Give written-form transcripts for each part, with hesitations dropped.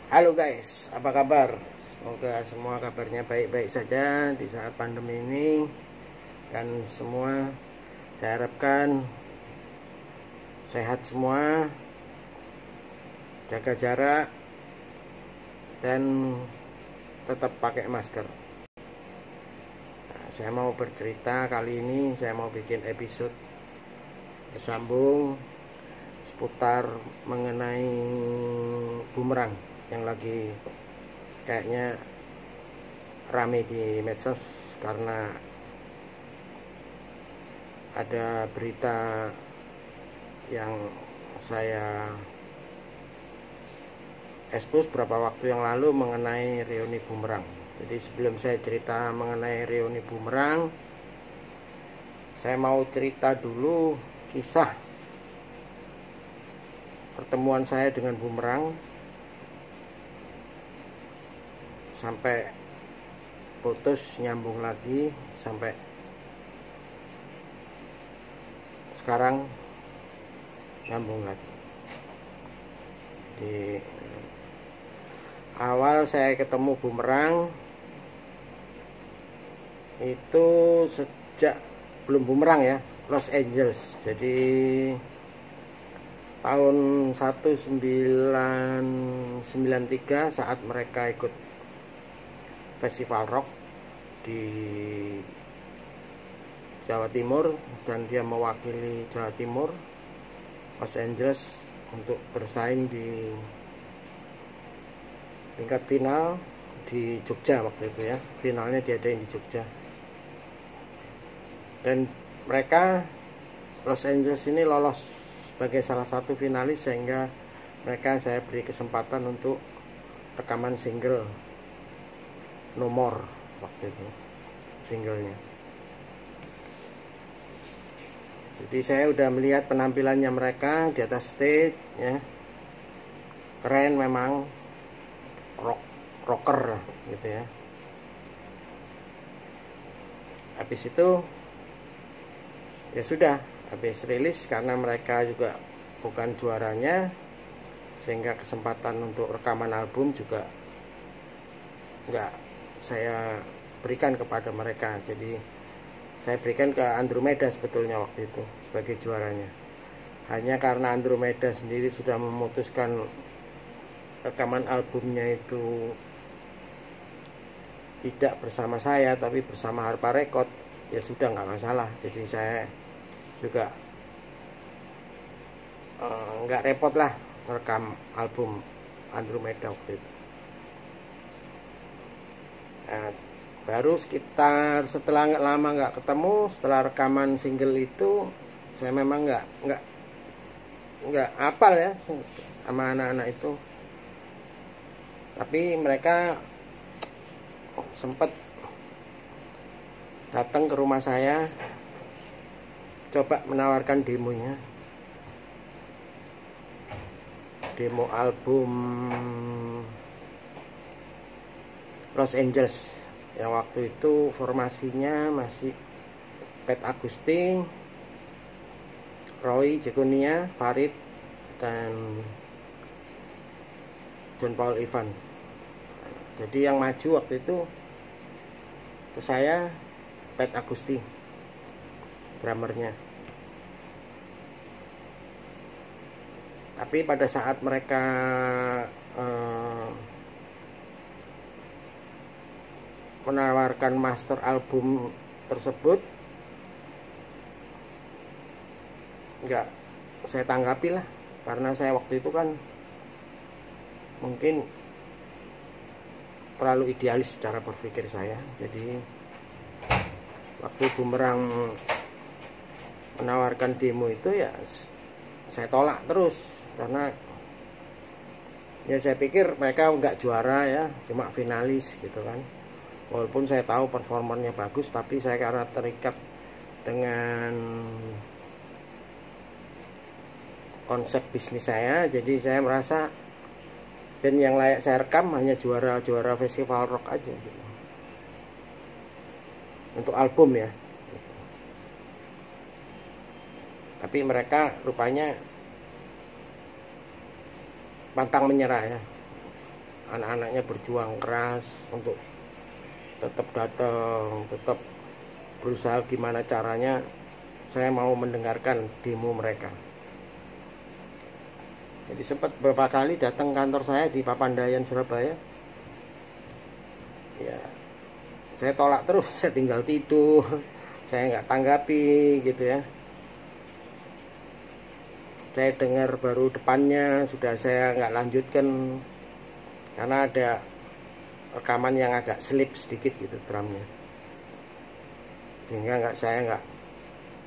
Halo guys, apa kabar? Semoga semua kabarnya baik-baik saja di saat pandemi ini. Dan semua saya harapkan sehat semua, jaga jarak, dan tetap pakai masker. Nah, saya mau bercerita kali ini, saya mau bikin episode bersambung seputar mengenai bumerang yang lagi kayaknya rame di medsos karena ada berita yang saya expose beberapa waktu yang lalu mengenai reuni bumerang. Jadi sebelum saya cerita mengenai reuni bumerang, saya mau cerita dulu kisah pertemuan saya dengan bumerang sampai putus, nyambung lagi sampai sekarang nyambung lagi. Di awal saya ketemu bumerang itu sejak belum bumerang ya, Los Angeles. Jadi tahun 1993 saat mereka ikut festival rock di Jawa Timur, dan dia mewakili Jawa Timur, Los Angeles, untuk bersaing di tingkat final di Jogja waktu itu ya. Finalnya diadain di Jogja. Dan mereka, Los Angeles ini, lolos sebagai salah satu finalis, sehingga saya beri kesempatan untuk rekaman single No More waktu itu, singlenya. Jadi saya udah melihat penampilannya mereka di atas stage ya, keren memang, rocker gitu ya. Habis itu ya sudah, habis rilis, karena mereka juga bukan juaranya, sehingga kesempatan untuk rekaman album juga nggak saya berikan kepada mereka. Jadi saya berikan ke Andromeda sebetulnya waktu itu sebagai juaranya. Hanya karena Andromeda sendiri sudah memutuskan rekaman albumnya itu tidak bersama saya tapi bersama Harpa Record, ya sudah, nggak masalah. Jadi saya juga nggak repot lah rekam album Andromeda waktu itu. Nah, baru sekitar setelah lama nggak ketemu, setelah rekaman single itu, saya memang nggak hafal ya sama anak-anak itu. Tapi mereka sempat datang ke rumah saya, coba menawarkan demonya, demo album Los Angeles yang waktu itu formasinya masih Pet Agusti, Roy Jekonia, Farid, dan John Paul Ivan. Jadi yang maju waktu itu ke saya Pet Agusti, drummernya. Tapi pada saat mereka menawarkan master album tersebut, nggak saya tanggapi lah, karena saya waktu itu kan mungkin terlalu idealis cara berpikir saya. Jadi waktu bumerang menawarkan demo itu, ya saya tolak terus, karena ya saya pikir mereka nggak juara ya, cuma finalis gitu kan. Walaupun saya tahu performanya bagus, tapi saya karena terikat dengan konsep bisnis saya, jadi saya merasa band yang layak saya rekam hanya juara-juara festival rock aja gitu, untuk album ya. Tapi mereka rupanya pantang menyerah ya. anak-anaknya berjuang keras untuk tetap datang, tetap berusaha gimana caranya saya mau mendengarkan demo mereka. Jadi sempat beberapa kali datang kantor saya di Papandayan, Surabaya. Ya, saya tolak terus, saya tinggal tidur, saya nggak tanggapi gitu ya. Saya dengar baru depannya, sudah saya nggak lanjutkan karena ada rekaman yang agak slip sedikit gitu drumnya, sehingga saya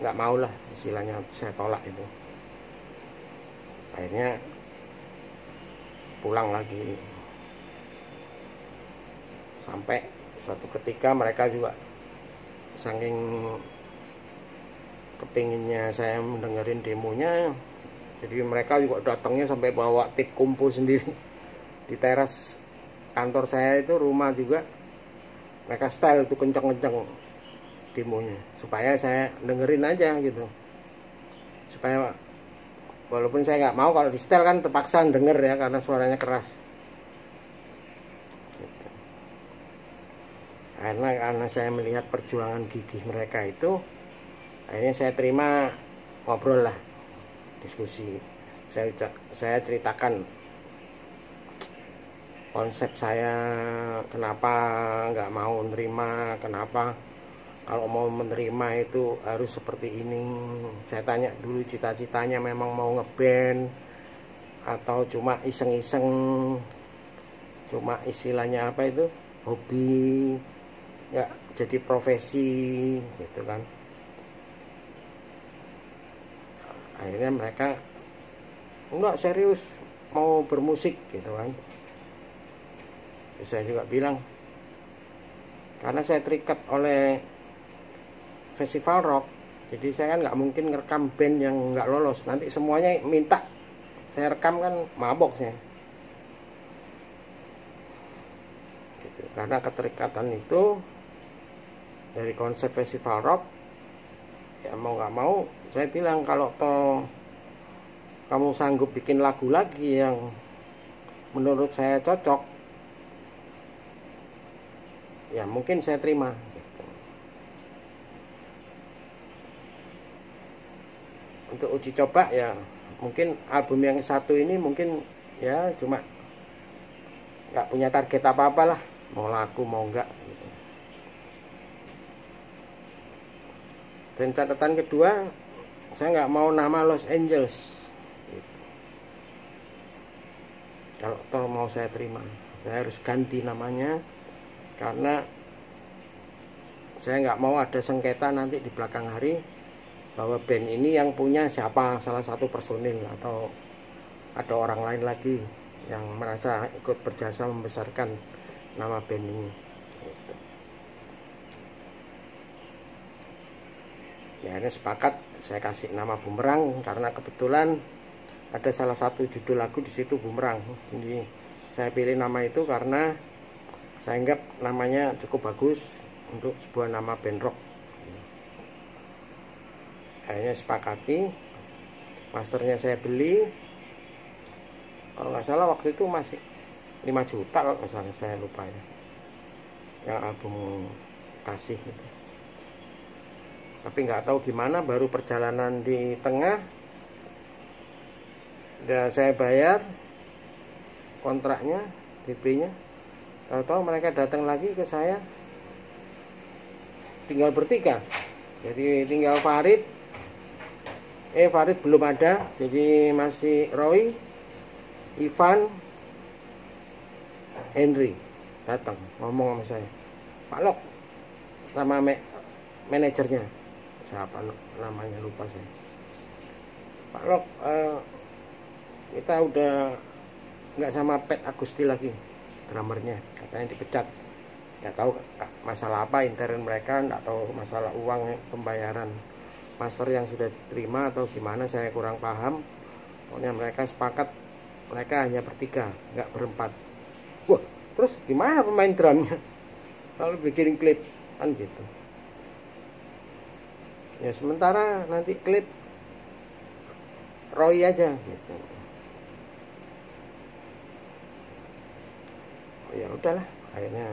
nggak mau lah, istilahnya saya tolak itu. Akhirnya pulang lagi, sampai suatu ketika mereka juga saking kepinginnya saya mendengarin demonya, jadi mereka juga datangnya sampai bawa tip kumpul sendiri di teras kantor saya itu, rumah juga mereka style itu kenceng-kenceng demonya, supaya saya dengerin aja gitu, supaya walaupun saya nggak mau, kalau di setel kan terpaksa denger ya karena suaranya keras gitu. Karena saya melihat perjuangan gigih mereka itu, akhirnya saya terima, ngobrol lah, diskusi. Saya ceritakan konsep saya, kenapa nggak mau menerima, kenapa kalau mau menerima itu harus seperti ini. Saya tanya dulu cita-citanya memang mau ngeband atau cuma iseng-iseng, cuma istilahnya apa itu, hobi, nggak jadi profesi gitu kan. Akhirnya mereka enggak, serius mau bermusik gitu kan. Saya juga bilang, karena saya terikat oleh festival rock, jadi saya kan nggak mungkin ngerekam band yang nggak lolos, nanti semuanya minta saya rekam, kan mabok saya gitu. Karena keterikatan itu dari konsep festival rock, ya mau nggak mau saya bilang, kalau toh kamu sanggup bikin lagu lagi yang menurut saya cocok, ya mungkin saya terima gitu. Untuk uji coba ya, mungkin album yang satu ini mungkin ya cuma nggak punya target apa-apa lah, mau laku mau enggak gitu. Dan catatan kedua, saya nggak mau nama Los Angeles gitu. Kalau toh mau saya terima, saya harus ganti namanya, karena saya nggak mau ada sengketa nanti di belakang hari bahwa band ini yang punya siapa, salah satu personil atau ada orang lain lagi yang merasa ikut berjasa membesarkan nama band ini gitu. Ya ini sepakat saya kasih nama Bumerang, karena kebetulan ada salah satu judul lagu di situ Bumerang. Jadi saya pilih nama itu karena saya anggap namanya cukup bagus untuk sebuah nama band rock. Akhirnya sepakati, masternya saya beli, kalau nggak salah waktu itu masih 5 juta kalau nggak salah, saya lupa ya, yang album Kasih gitu. Tapi nggak tahu gimana, baru perjalanan di tengah udah saya bayar kontraknya, DP-nya, tahu-tahu mereka datang lagi ke saya, tinggal bertiga. Jadi tinggal Farid belum ada, jadi masih Roy, Ivan, Henry datang ngomong sama saya, Pak Lok, sama manajernya, siapa namanya lupa saya, Pak Lok, kita udah nggak sama Pet Agusti lagi, drummernya katanya dipecat. Nggak tahu masalah apa intern mereka, nggak tahu masalah uang pembayaran master yang sudah diterima atau gimana, saya kurang paham. Pokoknya mereka sepakat mereka hanya bertiga, nggak berempat. Wah, terus gimana pemain drumnya kalau bikin klip kan gitu. Ya sementara nanti klip Roy aja gitu. ya udahlah, akhirnya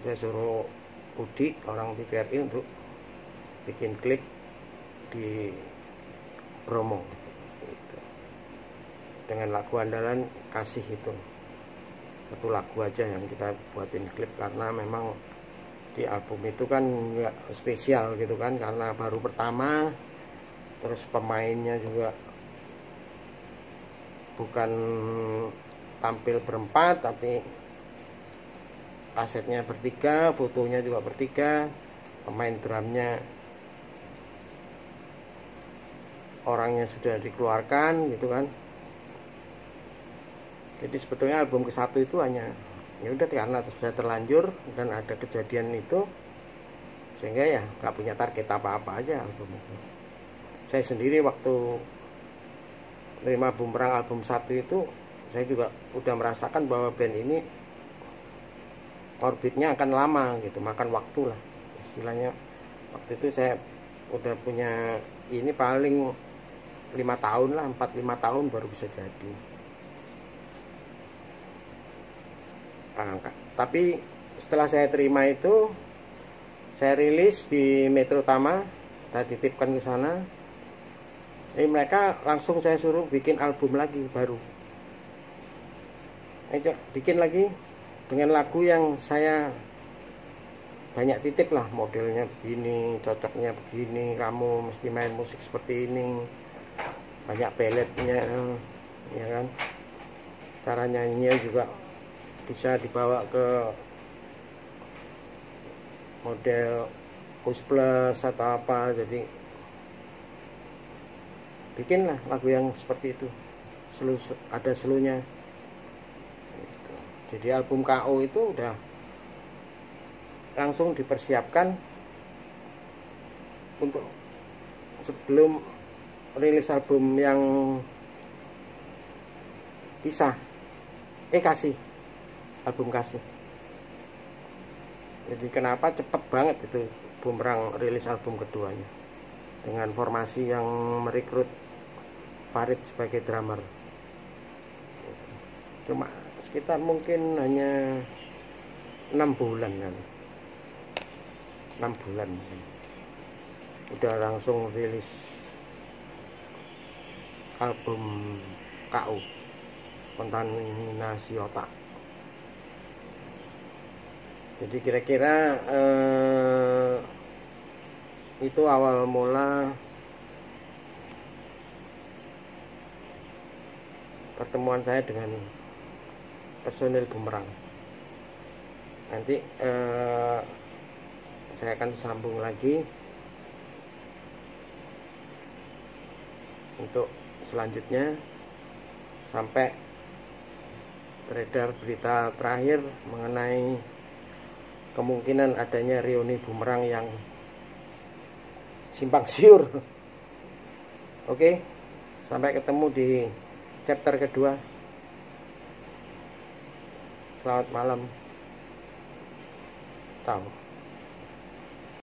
saya suruh Udi, orang TVRI, untuk bikin klip di Bromo gitu. Dengan lagu andalan Kasih itu, satu lagu aja yang kita buatin klip, karena memang di album itu kan nggak spesial gitu kan, karena baru pertama, terus pemainnya juga bukan tampil berempat, tapi kasetnya bertiga, fotonya juga bertiga, pemain drumnya orangnya sudah dikeluarkan gitu kan. Jadi sebetulnya album ke-1 itu hanya ya udah, karena sudah terlanjur dan ada kejadian itu, sehingga ya nggak punya target apa-apa aja album itu. Saya sendiri waktu terima Bumerang album 1 itu, saya juga udah merasakan bahwa band ini orbitnya akan lama gitu, makan waktu lah istilahnya. Waktu itu saya udah punya ini paling 5 tahun lah, 4-5 tahun baru bisa jadi. Nah, tapi setelah saya terima itu, saya rilis di Metro Tama, saya titipkan ke sana. Jadi mereka langsung saya suruh bikin album lagi baru. Ayo bikin lagi dengan lagu yang saya banyak titip lah, modelnya begini, cocoknya begini, kamu mesti main musik seperti ini, banyak balletnya, ya kan. Cara nyanyinya juga bisa dibawa ke model Kus Plus atau apa. Jadi bikinlah lagu yang seperti itu, ada slunya. Jadi album KO itu udah langsung dipersiapkan untuk sebelum rilis album yang pisah, Kasih, album Kasih. Jadi kenapa cepet banget itu Bumerang rilis album keduanya, dengan formasi yang merekrut Farid sebagai drummer. Cuma sekitar mungkin hanya 6 bulan kan, 6 bulan udah langsung rilis album KO, Kontaminasi Otak. Jadi kira-kira itu awal mula pertemuan saya dengan personil Bumerang. Nanti saya akan sambung lagi untuk selanjutnya, sampai beredar berita terakhir mengenai kemungkinan adanya reuni Bumerang yang simpang siur. Oke, sampai ketemu di chapter kedua. Selamat malam. Ciao.